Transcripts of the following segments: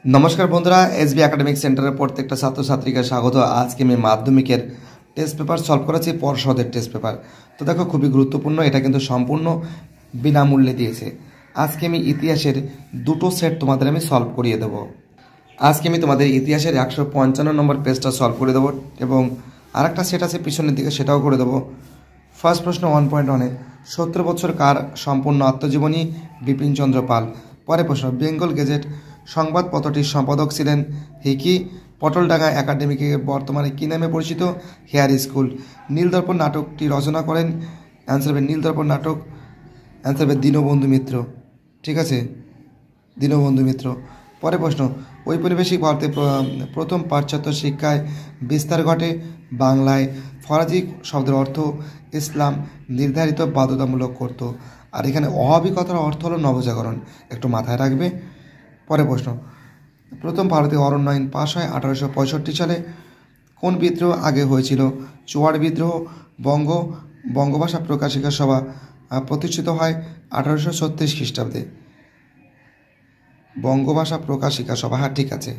নমস্কার বন্ধুরা, SB academic সেন্টারের প্রত্যেকটা ছাত্রছাত্রীকে স্বাগত। আজকে আমি মাধ্যমিকের টেস্ট পেপার সলভ করেছি, পর্ষদের টেস্ট পেপার। তো দেখো, খুবই গুরুত্বপূর্ণ, এটা কিন্তু সম্পূর্ণ বিনামূল্যে দিয়েছে। আজকে আমি ইতিহাসের দুটো সেট তোমাদের আমি সলভ করিয়ে দেবো। আজকে আমি তোমাদের ইতিহাসের 155 নম্বর পেজটা সলভ করে দেবো এবং আরেকটা সেট আছে পিছনের দিকে, সেটাও করে দেবো। ফার্স্ট প্রশ্ন 1.1-এ 70 বছর কার সম্পূর্ণ আত্মজীবনী? বিপিনচন্দ্র পাল। পরে প্রশ্ন, বেঙ্গল গেজেট সংবাদপত্রটির সম্পাদক ছিলেন হিকি। পটলডাঙ্গা একাডেমিকে বর্তমানে কী নামে পরিচিত? Hair school. নীলদর্পণ নাটকটি রচনা করেন? অ্যান্সার হবে নীলদর্পণ নাটক, অ্যান্সার হবে দীনবন্ধু মিত্র। ঠিক আছে, দীনবন্ধু মিত্র। পরে প্রশ্ন, ঔপনিবেশিক ভারতে প্রথম পাশ্চাত্য শিক্ষায় বিস্তার ঘটে? বাংলায়। ফরাজি শব্দের অর্থ ইসলাম নির্ধারিত বাধ্যতামূলক করত। আর এখানে অভাবী কথার অর্থ হলো নবজাগরণ, একটু মাথায় রাখবে। পরে প্রশ্ন, প্রথম ভারতীয় অরণ্য আইন পাশ হয় 1865 সালে। কোন বিদ্রোহ আগে হয়েছিল? চুয়াড় বিদ্রোহ। বঙ্গভাষা প্রকাশিকা সভা প্রতিষ্ঠিত হয় 1836 খ্রিস্টাব্দে। বঙ্গভাষা প্রকাশিকা সভা, হ্যাঁ ঠিক আছে।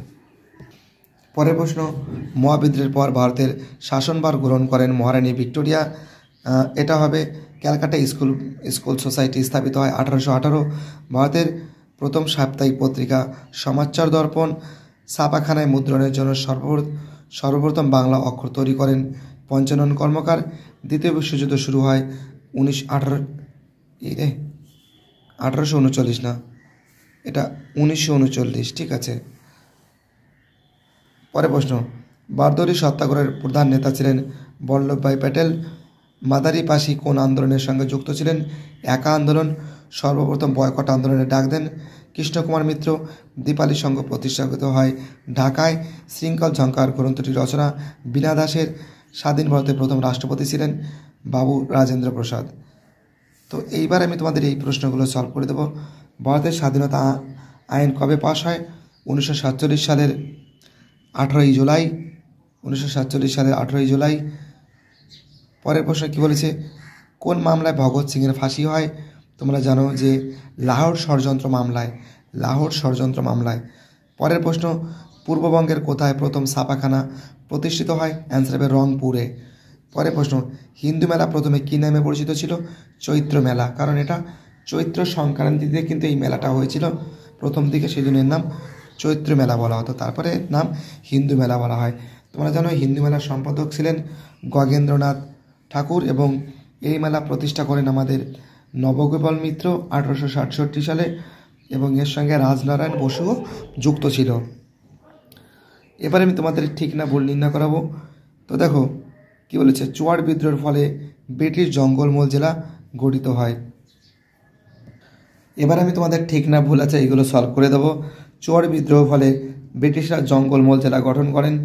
পরের প্রশ্ন, মহাবিদ্রোহের পর ভারতের শাসনভার গ্রহণ করেন মহারানী ভিক্টোরিয়া। এটা হবে ক্যালকাটা স্কুল সোসাইটি স্থাপিত হয় 1818। ভারতের প্রথম সাপ্তাহিক পত্রিকা সমাচার দর্পণ ছাপাখানায় মুদ্রণের জন্য সর্বপ্রথম বাংলা অক্ষর তৈরি করেন পঞ্চানন কর্মকার। দ্বিতীয় বিশ্বযুদ্ধ শুরু হয় 1839 না, এটা 1939, ঠিক আছে। পরে প্রশ্ন, বারদৌলি সত্যাগ্রহের প্রধান নেতা ছিলেন বল্লভভাই প্যাটেল। মাদারি পাশি কোন আন্দোলনের সঙ্গে যুক্ত ছিলেন? একা আন্দোলন। সর্বপ্রথম বয়কট আন্দোলনে ডাক দেন কৃষ্ণকুমার মিত্র। দীপালি সংঘ প্রতিষ্ঠিত হয় ঢাকায়। শৃঙ্খল ঝঙ্কার গ্রন্থটি রচনা বীণা দাসের। স্বাধীন ভারতের প্রথম রাষ্ট্রপতি ছিলেন বাবু রাজেন্দ্র প্রসাদ। তো এইবার আমি তোমাদের এই প্রশ্নগুলো সলভ করে দেবো। ভারতের স্বাধীনতা আইন কবে পাশ হয়? 1947 সালের 18ই জুলাই। 1947 সালের 18ই জুলাই। পরের প্রশ্ন কী বলেছে? কোন মামলায় ভগৎ সিংয়ের ফাঁসি হয়? তোমরা জানো যে লাহোর ষড়যন্ত্র মামলায়। পরের প্রশ্ন, পূর্ববঙ্গের কোথায় প্রথম ছাপাখানা প্রতিষ্ঠিত হয়? অ্যান্সার হবে রংপুরে। পরের প্রশ্ন, হিন্দু মেলা প্রথমে কী নামে পরিচিত ছিল? চৈত্র মেলা, কারণ এটা চৈত্র সংক্রান্তিতে কিন্তু এই মেলাটা হয়েছিল প্রথম দিকে, সেই জন্য এর নাম চৈত্র মেলা বলা হতো, তারপরে নাম হিন্দু মেলা বলা হয়। তোমরা জানো হিন্দু মেলার সম্পাদক ছিলেন গগেন্দ্রনাথ ঠাকুর এবং এই মেলা প্রতিষ্ঠা করেন আমাদের নবগোপাল মিত্র 1867 সালে এবং এর সঙ্গে রাজনারায়ণ বসুও যুক্ত ছিল। এবার আমি তোমাদের ঠিক না ভুল নির্ণয় করাবো। তো দেখো কি বলেছে, চুয়াড় বিদ্রোহের ফলে ব্রিটিশ জঙ্গলমহল জেলা গঠিত হয়। এবার আমি তোমাদের ঠিক না ভুল আছে এগুলো সলভ করে দেবো। চুয়াড় বিদ্রোহের ফলে ব্রিটিশরা জঙ্গলমহল জেলা গঠন করেন।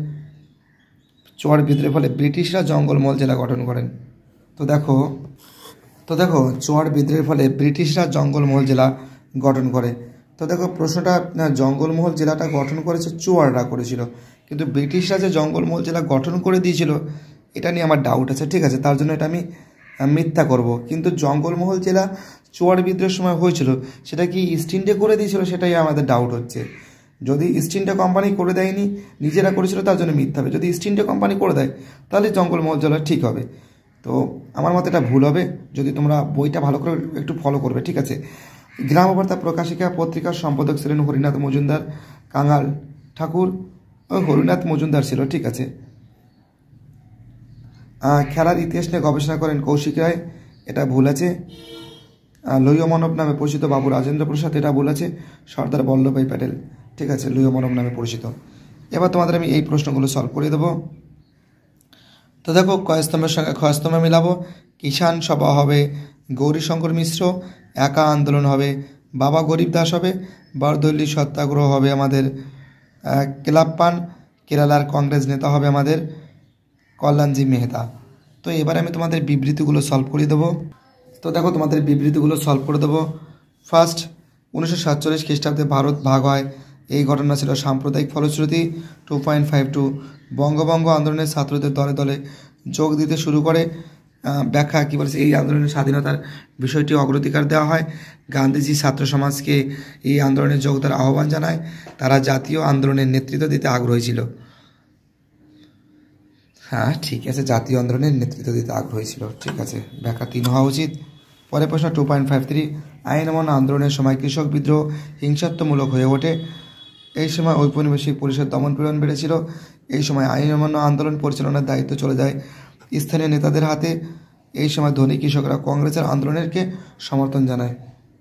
চুয়াড় বিদ্রোহের ফলে ব্রিটিশরা জঙ্গলমহল জেলা গঠন করেন। তো দেখো চুয়াড় বিদ্রোহের ফলে ব্রিটিশরা জঙ্গলমহল জেলা গঠন করে। তো দেখো প্রশ্নটা, জঙ্গলমহল জেলাটা গঠন করেছে চুয়াড়রা করেছিল, কিন্তু ব্রিটিশরা যে জঙ্গলমহল জেলা গঠন করে দিয়েছিল এটা নিয়ে আমার ডাউট আছে, ঠিক আছে, তার জন্য এটা আমি মিথ্যা করব। কিন্তু জঙ্গলমহল জেলা চুয়াড় বিদ্রোহের সময় হয়েছিল, সেটা কি ইস্ট ইন্ডিয়া করে দিয়েছিল সেটাই আমাদের ডাউট হচ্ছে। যদি ইস্ট ইন্ডিয়া কোম্পানি করে দেয়নি, নিজেরা করেছিল, তার জন্য মিথ্যা হবে। যদি ইস্ট ইন্ডিয়া কোম্পানি করে দেয় তাহলে জঙ্গলমহল জেলা ঠিক হবে। তো আমার মতে এটা ভুল হবে। যদি তোমরা বইটা ভালো করে একটু ফলো করবে, ঠিক আছে। গ্রামবার্তা প্রকাশিকা পত্রিকার সম্পাদক ছিলেন হরিনাথ মজুমদার। কাঙাল ঠাকুর হরিনাথ মজুমদার ছিল, ঠিক আছে। খেলার ইতিহাস নিয়ে গবেষণা করেন কৌশিক রায়, এটা ভুল আছে। লৌহ মানব নামে পরিচিত বাবু রাজেন্দ্র প্রসাদ, এটা ভুল আছে। সর্দার বল্লভভাই প্যাটেল, ঠিক আছে, লৌহ মানব নামে পরিচিত। এবার তোমাদের আমি এই প্রশ্নগুলো সলভ করে দেবো। তো দেখো, কয়স্তম্ভের সঙ্গে ক্ষয়স্তম্ভ মিলাবো। কিষাণ সভা হবে গৌরীশঙ্কর মিশ্র। একা আন্দোলন হবে বাবা গরিব দাস হবে। বারদৌলি সত্যাগ্রহ হবে আমাদের কেলাপ্পান। কেরালার কংগ্রেস নেতা হবে আমাদের কল্যাণজি মেহতা। তো এবার আমি তোমাদের বিবৃতিগুলো সলভ করে দেবো। তো দেখো তোমাদের বিবৃতিগুলো সলভ করে দেবো। ফার্স্ট, 1947 খ্রিস্টাব্দে ভারত ভাগ হয়, এই ঘটনা ছিল সাম্প্রদায়িক ফলশ্রুতি। 2.52, বঙ্গভঙ্গ আন্দোলনের ছাত্রদের দলে দলে যোগ দিতে শুরু করে ব্যাখ্যা কী বলেছে, এই আন্দোলনের স্বাধীনতার বিষয়টি অগ্রাধিকার দেওয়া হয়। গান্ধীজি ছাত্র সমাজকে এই আন্দোলনে যোগ দেওয়ার আহ্বান জানায়। তারা জাতীয় আন্দোলনের নেতৃত্ব দিতে আগ্রহী ছিল। হ্যাঁ ঠিক আছে, জাতীয় আন্দোলনের নেতৃত্ব দিতে আগ্রহী ছিল, ঠিক আছে, ব্যাখ্যা 3 হওয়া উচিত। পরের প্রশ্ন 2.53, আইন অমান্য আন্দোলনের সময় কৃষক বিদ্রোহ হিংসাত্মমূলক হয়ে ওঠে। এই সময় ঔপনিবেশিক পরিষদ দমন-পীড়ন বেড়েছিল। এই সময় আইন অমান্য আন্দোলন পরিচালনার দায়িত্ব চলে যায় স্থানীয় নেতাদের হাতে। এই সময় ধনী কৃষকরা কংগ্রেসের আন্দোলনকে সমর্থন জানায়।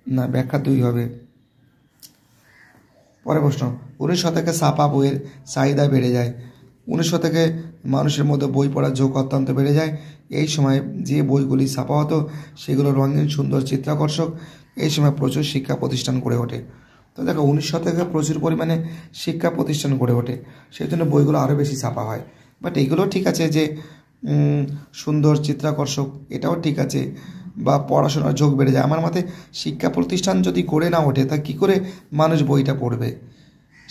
না, ব্যাখ্যা 2 হবে। পরের প্রশ্ন, 19 শতকে ছাপা বইয়ের চাহিদা বেড়ে যায়। 19 শতকে মানুষের মধ্যে বই পড়ার ঝোঁক অত্যন্ত বেড়ে যায়। এই সময় যে বইগুলি ছাপা হতো সেগুলো রঙিন, সুন্দর, চিত্রাকর্ষক। এই সময় প্রচুর শিক্ষা প্রতিষ্ঠান গড়ে ওঠে। তো দেখো 19 শতকে প্রচুর পরিমাণে শিক্ষা প্রতিষ্ঠান গড়ে ওঠে, সেই জন্য বইগুলো আরও বেশি ছাপা হয়। বাট এগুলো ঠিক আছে যে সুন্দর, চিত্রাকর্ষক, এটাও ঠিক আছে, বা পড়াশোনার ঝোঁক বেড়ে যায়। আমার মতে শিক্ষা প্রতিষ্ঠান যদি গড়ে না ওঠে তা কী করে মানুষ বইটা পড়বে?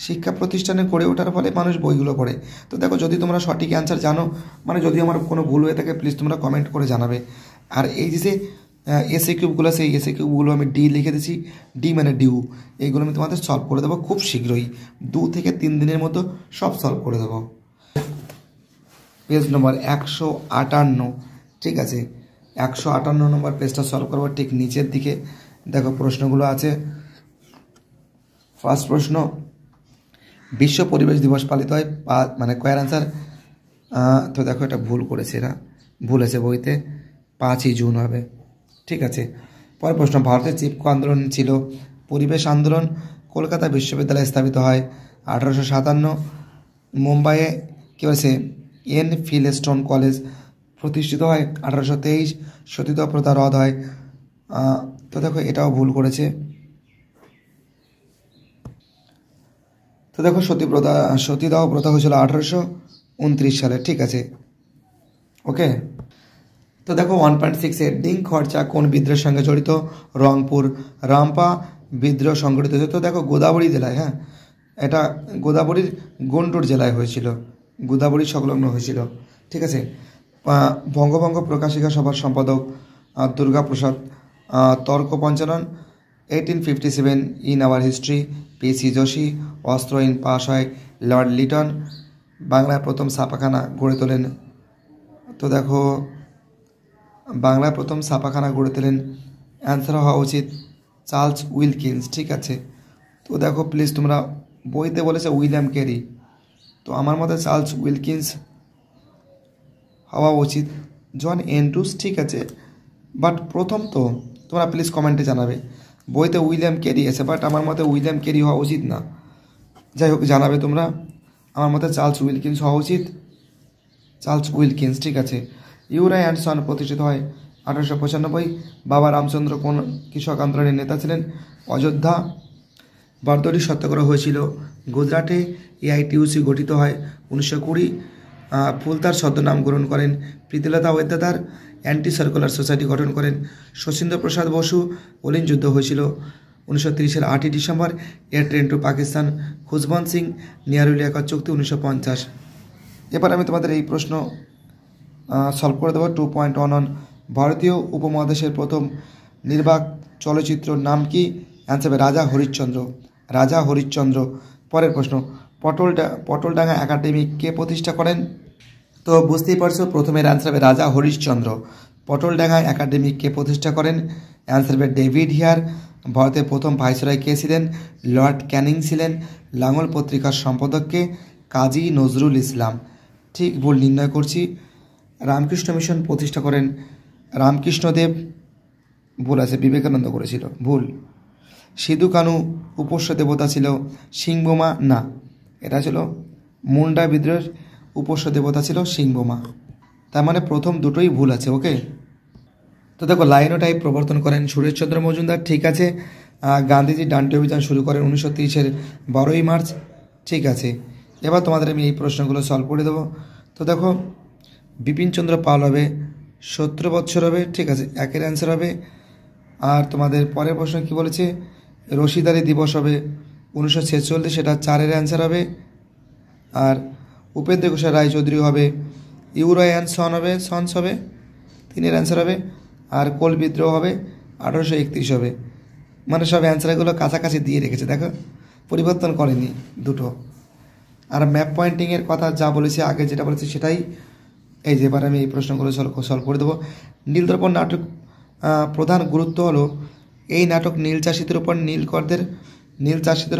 শিক্ষা প্রতিষ্ঠানে গড়ে ওঠার ফলে মানুষ বইগুলো পড়ে। তো দেখো, যদি তোমরা সঠিক অ্যান্সার জানো, মানে যদি আমার কোনো ভুল হয়ে থাকে প্লিজ তোমরা কমেন্ট করে জানাবে। আর এই যে এসএ কিউবগুলো, সেই এসএ কিউবগুলো আমি ডি লিখে দিয়েছি, ডি মানে ডিউ, এইগুলো আমি তোমাদের সলভ করে দেবো খুব শীঘ্রই, 2 থেকে 3 দিনের মতো সব সলভ করে দেবো। পেজ নম্বর 158, ঠিক আছে, 158 নম্বর পেজটা সলভ করবো। ঠিক নিচের দিকে দেখো প্রশ্নগুলো আছে। ফার্স্ট প্রশ্ন, বিশ্ব পরিবেশ দিবস পালিত হয় মানে কয়ের আনসার? তো দেখো এটা ভুল করেছে, এরা ভুল আছে বইতে, 5ই জুন হবে, ঠিক আছে। পরের প্রশ্ন, ভারতের চিপকো আন্দোলন ছিল পরিবেশ আন্দোলন। কলকাতা বিশ্ববিদ্যালয় স্থাপিত হয় 1857। মুম্বাইয়ে কী বলছে, এন ফিলস্টোন কলেজ প্রতিষ্ঠিত হয় 1823। সতীদাহ প্রথা রদ হয়। তো দেখো এটাও ভুল করেছে। তো দেখো সতীদাহ প্রথা হয়েছিল 1829 সালে, ঠিক আছে, ওকে। তো দেখো 1.6 ডিং খরচা কোন বিদ্রোহের সঙ্গে জড়িত? রংপুর রামপা বিদ্রোহ সংগঠিত হয়েছে। তো দেখো গোদাবরী জেলায়, হ্যাঁ এটা গোদাবরীর গুন্টুর জেলায় হয়েছিল, গোদাবরী সংলগ্ন হয়েছিল, ঠিক আছে। বঙ্গভঙ্গ প্রকাশিকা সভার সম্পাদক দুর্গাপ্রসাদ তর্ক পঞ্চানন। 1857 ইন আওয়ার হিস্ট্রি পিসি যোশী। অস্ত্র আইন পাশ হয় লর্ড লিটন। বাংলায় প্রথম ছাপাখানা গড়ে তোলেন, তো দেখো বাংলায় প্রথম ছাপাখানা গড়ে তোলেন, অ্যান্সার হওয়া উচিত চার্লস উইলকিন্স, ঠিক আছে। তো দেখো প্লিজ তোমরা বইতে বলেছে উইলিয়াম ক্যারি, তো আমার মতে চার্লস উইলকিন্স হওয়া উচিত। জন এন্ড্রুস, ঠিক আছে, বাট প্রথম তো তোমরা প্লিজ কমেন্টে জানাবে। বইতে উইলিয়াম ক্যারি আছে, বাট আমার মতে উইলিয়াম ক্যারি হওয়া উচিত না। যাই হোক জানাবে তোমরা, আমার মতে চার্লস উইলকিন্স হওয়া উচিত, চার্লস উইলকিন্স, ঠিক আছে। ইউরা অ্যান্ড সন প্রতিষ্ঠিত হয় 1895। বাবা রামচন্দ্র কোন কৃষক আন্দোলনের নেতা ছিলেন? অযোধ্যা। বারদৌরি সত্যাগ্রহ হয়েছিল গুজরাটে। এআইটিউসি গঠিত হয় 1920। ফুলতার ছদ্মনাম গ্রহণ করেন Pritilata Waddedar. Anti circular society গঠন করেন শচীন্দ্র প্রসাদ বসু। ওলিন যুদ্ধ হয়েছিল 1930-এর 8ই ডিসেম্বর। এয়ার ট্রেন টু পাকিস্তান খুশবন্ত সিং। নিয়ারুলিয়াকর চুক্তি 1950। এবার আমি তোমাদের এই প্রশ্ন সলভ করে দেবো। 2.11 ভারতীয় উপমহাদেশের প্রথম নির্বাক চলচ্চিত্র নাম কি? অ্যান্সার হবে রাজা হরিশ্চন্দ্র, রাজা হরিশ্চন্দ্র। পরের প্রশ্ন, পটলডাঙ্গা একাডেমি কে প্রতিষ্ঠা করেন? তো বুঝতেই পারছো, প্রথমের অ্যান্সার হবে রাজা হরিশ্চন্দ্র। পটলডাঙ্গা একাডেমি কে প্রতিষ্ঠা করেন? অ্যান্সার হবে ডেভিড হিয়ার। ভারতের প্রথম ভাইসরয় কে ছিলেন? লর্ড ক্যানিং ছিলেন। লাঙল পত্রিকার সম্পাদককে? কাজী নজরুল ইসলাম। ঠিক ভুল নির্ণয় করছি। রামকৃষ্ণ মিশন প্রতিষ্ঠা করেন রামকৃষ্ণদেব। ভুল আছে, বিবেকানন্দ করেছিল, ভুল। সিধু কানু উপাস্য দেবতা ছিল সিংবোমা, না এটা ছিল মুন্ডা বিদ্রোহের উপাস্য দেবতা ছিল সিংবোমা। তার মানে প্রথম দুটোই ভুল আছে, ওকে। তো দেখো লাইনোটাইপ প্রবর্তন করেন সুরেশচন্দ্র মজুমদার, ঠিক আছে। গান্ধীজি ডান্ডি অভিযান শুরু করেন 1930-এর 12ই মার্চ, ঠিক আছে। এবার তোমাদের আমি এই প্রশ্নগুলো সলভ করে দেবো। তো দেখো বিপিনচন্দ্র পাল হবে 17 বছর হবে, ঠিক আছে, একের অ্যান্সার হবে। আর তোমাদের পরের প্রশ্ন কি বলেছে? রশিদারি দিবস হবে 1946, সেটা 4-এর অ্যান্সার হবে। আর উপেন্দ্র কুমার রায়চৌধুরী হবে ইউরা অ্যান্ড সন হবে, সন্স হবে 3-এর অ্যান্সার হবে, আর কোল বিদ্রোহ হবে 1831 হবে। মানে সব অ্যান্সারগুলো কাছাকাছি দিয়ে রেখেছে, দেখো পরিবর্তন করেনি দুটো। আর ম্যাপ পয়েন্টিংয়ের কথা যা বলেছি আগে, যেটা বলেছি সেটাই এই যে এবার আমি এই প্রশ্নগুলো সলভ করে দেবো। নীলদর্পণ নাটক প্রধান গুরুত্ব হলো এই নাটক নীল চাষিদের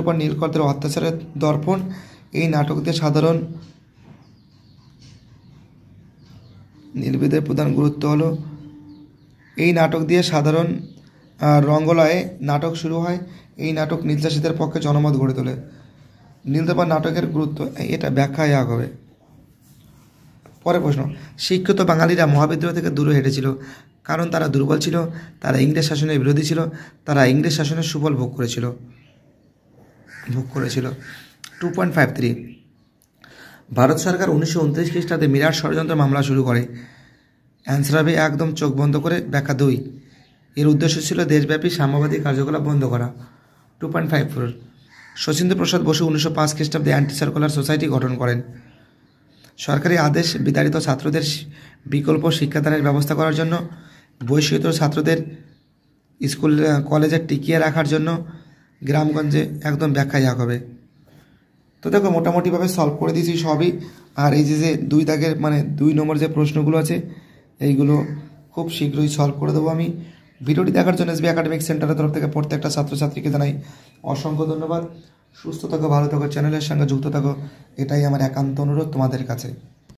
উপর নীলকরদের অত্যাচারের দর্পণ। এই নাটক দিয়ে সাধারণ নীলবিদের প্রধান গুরুত্ব হলো এই নাটক দিয়ে সাধারণ রঙ্গলয়ে নাটক শুরু হয়। এই নাটক নীল চাষিদের পক্ষে জনমত গড়ে তোলে। নীলদর্পণ নাটকের গুরুত্ব, এটা ব্যাখ্যায় হবে। পরের প্রশ্ন, শিক্ষিত বাঙালিরা মহাবিদ্রোহ থেকে দূরে হেঁটেছিল কারণ তারা দুর্বল ছিল, তারা ইংরেজ শাসনের বিরোধী ছিল, তারা ইংরেজ শাসনের সুফল ভোগ করেছিল। 2.53 ভারত সরকার 1929 খ্রিস্টাব্দে মিরাট ষড়যন্ত্র মামলা শুরু করে। অ্যান্সার হবে একদম চোখ বন্ধ করে। ব্যাখ্যা 2, এর উদ্দেশ্য ছিল দেশব্যাপী সাম্যবাদী কার্যকলাপ বন্ধ করা। 2.54 শচীন্দ্র প্রসাদ বসু 1905 খ্রিস্টাব্দে অ্যান্টি সার্কুলার সোসাইটি গঠন করেন। সরকারি আদেশ বিতাড়িত ছাত্রদের বিকল্প শিক্ষাদানের ব্যবস্থা করার জন্য, বহিষ্কৃত ছাত্রদের স্কুল কলেজে টিকিয়ে রাখার জন্য, গ্রামগঞ্জে একদম ব্যাখ্যায় হবে। তো দেখো মোটামুটিভাবে সলভ করে দিয়েছি সবই। আর এই যে 2 দাগের মানে 2 নম্বর যে প্রশ্নগুলো আছে এইগুলো খুব শীঘ্রই সলভ করে দেবো আমি। ভিডিওটি দেখার জন্য এসবি একাডেমিক সেন্টারের তরফ থেকে প্রত্যেকটা ছাত্রছাত্রীকে জানাই অসংখ্য ধন্যবাদ। সুস্থ থাকো, ভালো থাকো, চ্যানেলের সঙ্গে যুক্ত থাকো, এটাই আমার একান্ত অনুরোধ তোমাদের কাছে।